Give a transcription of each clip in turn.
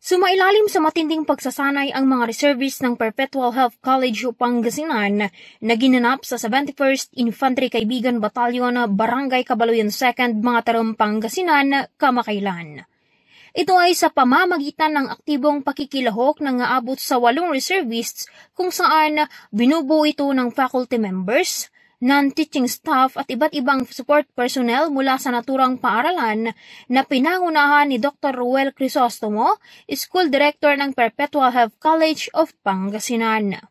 Sumailalim sa matinding pagsasanay ang mga reservists ng Perpetual Health College Pangasinan na ginanap sa 71st Infantry Kaibigan Battalion, Barangay Cabaloyan 2nd, mga Tarum, Pangasinan, kamakailan. Ito ay sa pamamagitan ng aktibong pakikilahok na aabot sa 8 reservists kung saan binubuo ito ng faculty members, non-teaching staff at iba't ibang support personnel mula sa naturang paaralan na pinangunahan ni Dr. Ruel Crisostomo, School Director ng Perpetual Health College of Pangasinan.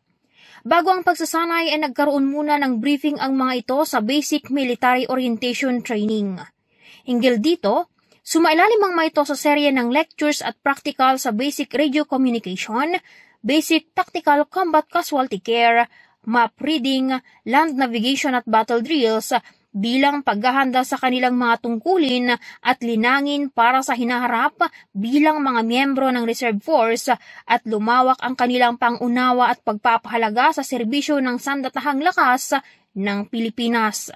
Bago ang pagsasanay ay nagkaroon muna ng briefing ang mga ito sa Basic Military Orientation Training. Hinggil dito, sumailalim ang mga ito sa serye ng lectures at practical sa Basic Radio Communication, Basic Tactical Combat Casualty Care, map reading, land navigation at battle drills bilang paghahanda sa kanilang mga tungkulin at linangin para sa hinaharap bilang mga miyembro ng Reserve Force at lumawak ang kanilang pangunawa at pagpapahalaga sa serbisyo ng sandatahang lakas ng Pilipinas.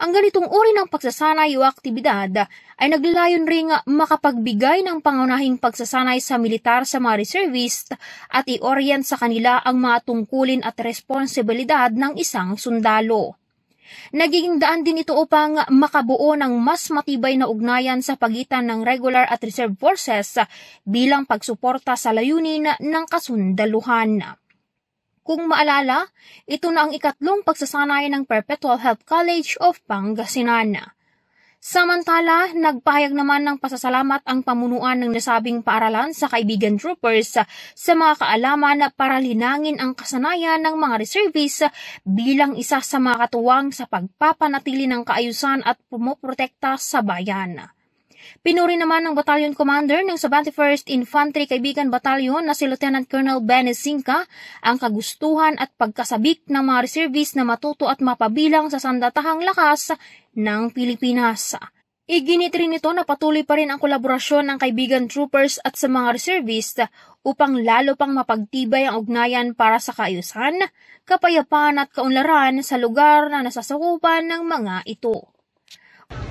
Ang ganitong uri ng pagsasanay o aktibidad ay naglalayon ring makapagbigay ng pangunahing pagsasanay sa militar sa mga reservist at i-orient sa kanila ang mga tungkulin at responsibilidad ng isang sundalo. Nagiging daan din ito upang makabuo ng mas matibay na ugnayan sa pagitan ng regular at reserve forces bilang pagsuporta sa layunin ng kasundaluhan. Kung maalala, ito na ang ikatlong pagsasanay ng Perpetual Health College of Pangasinan. Samantala, nagpahayag naman ng pasasalamat ang pamunuan ng nasabing paaralan sa kaibigan troopers sa mga kaalaman para linangin ang kasanayan ng mga reservists bilang isa sa mga katuwang sa pagpapanatili ng kaayusan at pumoprotekta sa bayan. Pinuri naman ng Battalion Commander ng 71st Infantry Kaibigan Battalion na si Lieutenant Colonel Benny Sinca ang kagustuhan at pagkasabik ng mga reservists na matuto at mapabilang sa sandatahang lakas ng Pilipinas. Iginit rin ito na patuloy pa rin ang kolaborasyon ng kaibigan troopers at sa mga reservists upang lalo pang mapagtibay ang ugnayan para sa kaayusan, kapayapaan at kaunlaran sa lugar na nasasakupan ng mga ito.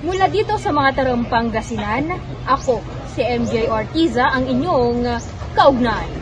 Mula dito sa mga Tarum, Pangasinan, ako si MJ Ortiza, ang inyong kaugnay.